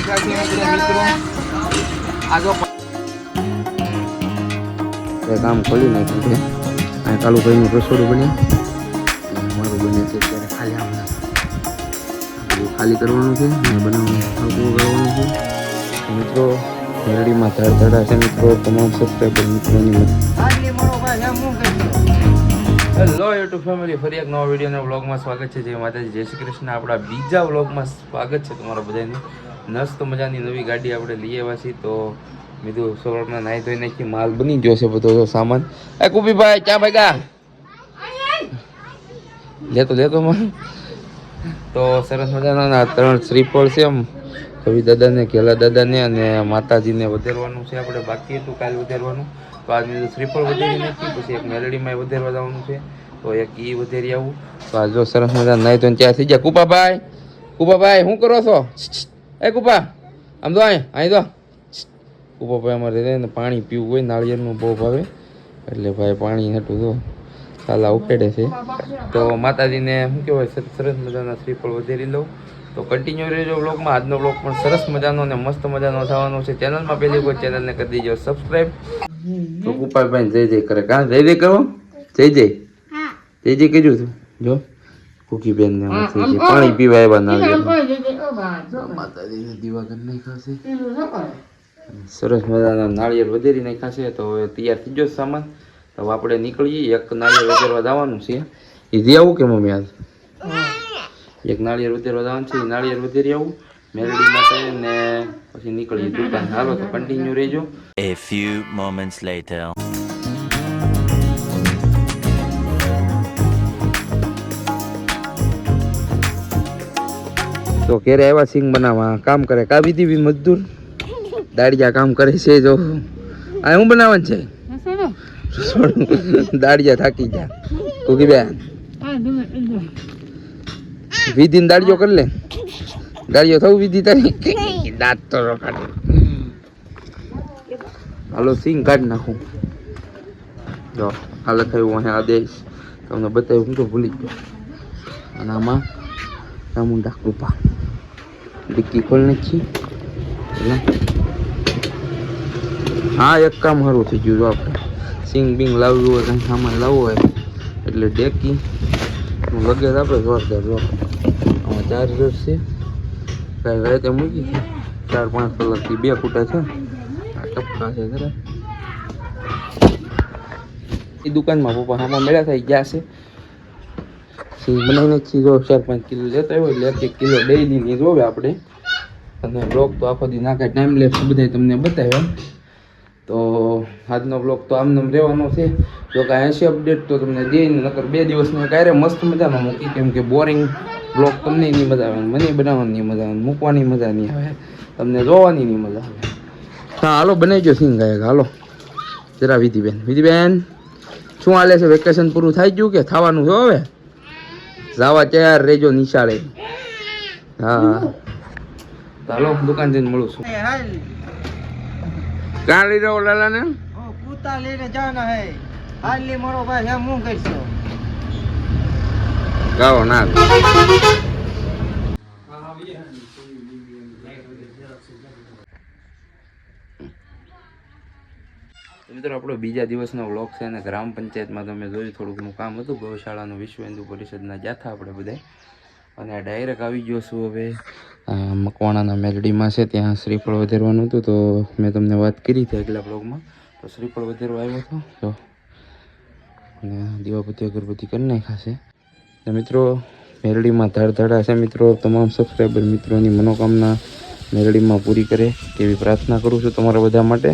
કામ ખોલી નાખ્યું છે. આ કાલુભાઈનું રસોડું બને મારું બને છે ત્યારે ખાલી આમ ખાલી કરવાનું છે અને બનાવવાનું કરવાનું છે. મિત્રો મેરડીમાં ધડા છે મિત્રો તમામ સબસ્ક્રાઈબર મિત્રોની હેલો યુટ્યુબ ફેમિલી, ફરી એક નવા વિડીયોના વ્લોગમાં સ્વાગત છે. જય માતાજી, જય શ્રી કૃષ્ણ. આપણા બીજા વ્લોગમાં સ્વાગત છે તમારા બધાની. મસ્ત મજાની નવી ગાડી આપણે લઈ આવ્યા છીએ. તો બીજું સવારમાં નાહી ધોઈ નાખી માલ બની ગયો છે બધો સામાન. એ કુપીભાઈ ક્યાં ભાગ્યા? લેતો મને. તો સરસ મજાના 3 શ્રીફળ છે. એમ કવિ દાદાને, કેલા દાદાને અને માતાજીને વધારવાનું છે. આપણે બાકી હતું કાલે વધારવાનું. તો આજ મેં શ્રીફળ વધારી નાખી, પછી એક મેલડીમાં વધારવા જવાનું છે. તો એક ઈ વધારી આવું. તો આ જો સરસ મજા નાહી તો ત્યાં થઈ ગયા. કુપાભાઈ શું કરો છો? એ કુપા આમ તો અહીં તો કુપાભાઈ અમારે રહે ને પાણી પીવું હોય, નાળિયેરનું બહુ ભાવે એટલે ભાઈ પાણી હતું તો સાલા ઉકેડે છે. તો માતાજીને શું કહેવાય સરસ મજાના શ્રીફળ વધારી લઉં. તો કન્ટિન્યુ રહેજો વ્લોગમાં. આજનો વ્લોગ પણ સરસ મજાનો અને મસ્ત મજાનો થવાનો છે. ચેનલમાં પહેલી કોઈ ચેનલને કરી દેજો સબસ્ક્રાઈબ. તો કુપાભાઈ જય જય કરે. કાં જય જય કરો? જય કીધું તું જો કુકી બેન ને પાણી પીવા આવ્યા નાળિયેર. માતાજીને દીવા કરી નાખાશે. સરસ મજાના નાળિયેર વધેરી નાખાશે. તો હવે તૈયાર થઈ ગયો સામાન. તો આપણે નીકળીએ. એક નાળિયેર વધારવા જવાનું છે. એ દે આવું કે મમ્મી આજ એક નાળિયેર વધારવા જવાનું છે. એ નાળિયેર વધારી આવું મેલડી માટે ને પછી નીકળીએ દુકાન. હાલો તો કન્ટિન્યુ રહેજો. A few moments later. તો ઘેરે આવ્યા સિંગ બનાવવા. કામ કરે કા બીધી મજદૂર દાડિયા કામ કરે છે. જો આ શું બનાવવાનું છે? દાડિયા થાકી ગયા. કુકી બેન વિધિ ને દાડિયો કરી લે. દાડિયો થવું વિધિ તારી દાંત તો રખાડે. હાલો સિંગ કાઢી નાખું. જો આ લખાયું અહીં આદેશ તમને બતાવ્યું. હું તો ભૂલી ગયો. અને આમાં ચામુંડા કૃપા ડિક્કી ખોલ નાખી. હા એક કામ સારું થઈ ગયું. જો આપણે સિંગ બિંગ લાવવું હોય, કંઈ સામાન લાવવું હોય એટલે ડેકી લગેજ આપણે જોરદાર. જો આમાં ચાર્જર છે. કાંઈ રાતે મૂકી છે 4-5 કલાકથી 2 ફૂટા છે. આ ટપકા છે જરા. એ દુકાનમાં પપ્પા આમાં મેળા થઈ ગયા છે. સિંગ બનાવી નાખી. જો 4-5 કિલો લેતા હોય એટલે 1 કિલો ડેઈલીની જોવે આપણે. અને બ્લોગ તો આખો દી નાખે ટાઈમ લેપ્સ બધા તમને બતાવ્યા. તો આજનો બ્લોગ તો આમનામ રહેવાનો છે. જો કાંઈ હશે અપડેટ તો તમને દઈને, નકર 2 દિવસનો ક્યારે મસ્ત મજાનો મૂકી. કેમ કે બોરિંગ બ્લોગ તમને નહીં મજા આવે, મને બનાવવાની મજા આવે, મૂકવાની મજા નહીં આવે, તમને જોવાની નહીં મજા આવે. હા હાલો બનાવીજો સિંગ ગાયક. હાલો જરા વિધિબેન શું હાલે છે? વેકેશન પૂરું થઈ ગયું કે થવાનું છે? હવે જવા તૈયાર રહેજો નિશાળે. હા હાલો દુકાન જઈને મળું છું. ક્યાં લઈ રહ્યો લાલા ને? કૂતા લઈને જવાના હે. હાલી મારો ભાઈ એમ હું કરશો? ગાઓ ના મિત્રો આપણો બીજા દિવસનો વ્લોગ છે. અને ગ્રામ પંચાયતમાં તમે જોયું થોડું ઘણું કામ હતું. ગૌશાળાનું વિશ્વ હિન્દુ પરિષદના જાથા આપણે બધા. અને ડાયરેક્ટ આવી ગયો છું હવે મકવાણાના મેલડીમાં છે. ત્યાં શ્રીફળ વધારવાનું હતું. તો મેં તમને વાત કરી હતી આગલા બ્લોગમાં. તો શ્રીફળ વધારવા આવ્યો હતો. તો અને દીવાબત્તી અગરબત્તી કરી નાખાશે. મિત્રો મેલડીમાં ધડા છે. મિત્રો તમામ સબસ્ક્રાઈબર મિત્રોની મનોકામના મેલડીમાં પૂરી કરે તેવી પ્રાર્થના કરું છું તમારા બધા માટે.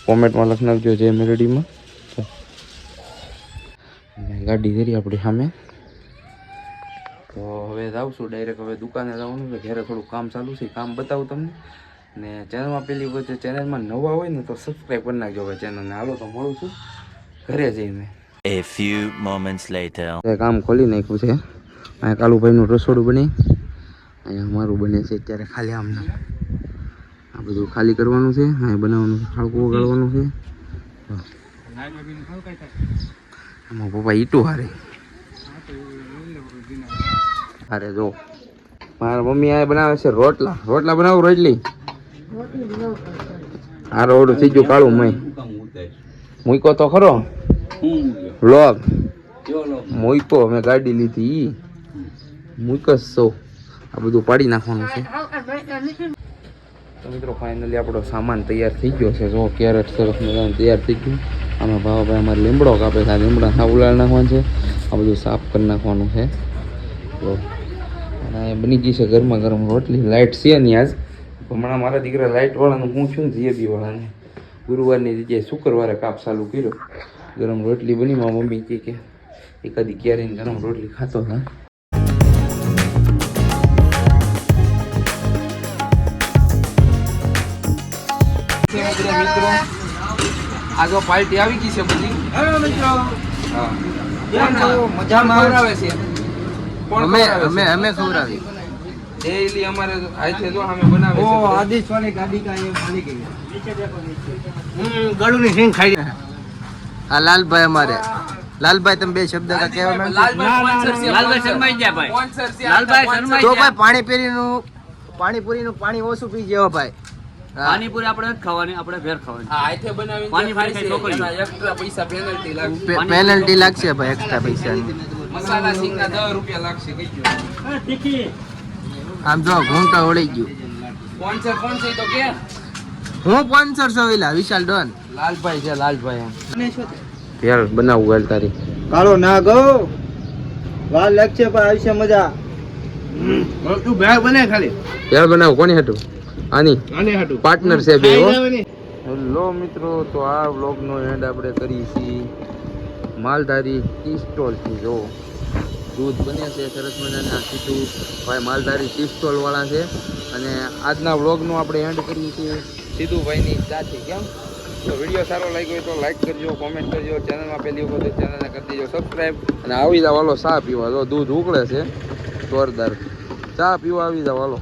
કોમેન્ટમાં લખી નાખજો જય મેલડીમાં. ગાડી ધરી આપણી સામે. તો હવે જાઉં છું ડાયરેક્ટ. હવે દુકાને જવાનું છે. ઘરે થોડું કામ ચાલુ છે. કામ બતાવું તમને. ને ચેનલમાં પહેલી વખત ચેનલમાં નવા હોય ને તો સબસ્ક્રાઈબ કરી નાખજો હવે ચેનલને. હાલો તો મળું છું ઘરે જઈને. A few moments later. કામ ખોલી નાખ્યું છે. અહીંયા કાલુભાઈનું રસોડું બને, અહીંયા અમારું બને છે. અત્યારે ખાલી આમને આ બધું ખાલી કરવાનું છે. અહીંયા બનાવવાનું છે, ખાડકું વગાડવાનું છે. આમાં પપ્પા ઈટું હારે જો મારા મમ્મી આ બનાવે છે રોટલા બનાવું રોટલી. આ રોડ થઈ ગયું કાળું મય મૂકો તો ખરો વ્લોગ મૂકો મેં ગાડી લીધી મૂકો સૌ આ બધું પાડી નાખવાનું છે. તો મિત્રો ફાઇનલી આપણો સામાન તૈયાર થઈ ગયો છે. જો કેરેટ સરસ મજાનું તૈયાર થઈ ગયું. આમાં ભાવભાઈ અમારે લીમડો કાપે છે. આ લીમડા સાફ ઉલાળ નાખવાનું છે. આ બધું સાફ કરી નાખવાનું છે. તો અને બની ગઈ છે ગરમા ગરમ રોટલી. લાઇટ છે નહીં આજ. હમણાં મારા દીકરા લાઇટવાળાનું હું છું જીએબી વાળાને ગુરુવારની જગ્યાએ શુક્રવારે કાપ ચાલુ કર્યો. ગરમ રોટલી બની. મારા મમ્મી કહે કે એકાદી ક્યારેય ગરમ રોટલી ખાતો હા. મિત્રો આ જો પાર્ટી આવી ગઈ છે બધી. હા મજામાં આવે છે. અમે ખવડાવી ડેઈલી અમારે આથી જો અમે બનાવે ઓ છે. આદેશ વાળી ગાડી કા ये मालिक है ગળું ની સિંગ ખાઈ આ લાલભાઈ અમારે લાલભાઈ તમે બે શબ્દ કા કહેવા માંગો લાલભાઈ શર્માઈ ગયા ભાઈ. સ્પોન્સર છે. લાલભાઈ શર્માઈ તો ગયા. ભાઈ પાણીપુરીનું પાણી ઓછું પી જેવો ભાઈ. પાણીપુરી આપણે નથી ખાવાની, આપણે ઘેર ખાવાની. આ આથી બનાવીને પાણીપુરી ખાય છે, ખાઈ છોકરીઓ. એના એક્સ્ટ્રા પૈસા પેનલ્ટી લાગશે. પેનલ્ટી લાગશે ભાઈ એક્સ્ટ્રા પૈસા. મસાલા સિંગના 10 રૂપિયા લાગશે કઈ ગયો. આમ જો ઘૂંટો ઓળી ગયું. સ્પોન્સર કોણ છે તો કે હું 500 વિલા વિશાલ ડોન લાલભાઈ છે. લાલભાઈ એમ યાર બનાવું ગાલ તારી કાળો ના ગો વાર લાગશે પણ આવશે મજા. તું બેગ બને ખાલી યાર બનાવું કોની હતું આની આને હાટુ પાર્ટનર છે બે. હેલો મિત્રો, તો આ વ્લોગનો એન્ડ આપણે કરી છીએ માલધારી ટી સ્ટોલ થી. જો દૂધ બને છે સરસ મજાના. સીધું ભાઈ માલધારી ટી સ્ટોલ વાળા છે. અને આજના વ્લોગનો આપણે એન્ડ કરીએ છીએ સીધુભાઈની સાથે. કેમ તો વિડીયો સારો લાગ્યો હોય તો લાઈક કરજો, કોમેન્ટ કરજો. ચેનલમાં પહેલી વખત હોય ચેનલને કરી દેજો સબસ્ક્રાઈબ. અને આવી જાવ વાલો ચા પીવા. જો દૂધ ઉકળે છે જોરદાર. ચા પીવા આવી જાવ વાલો.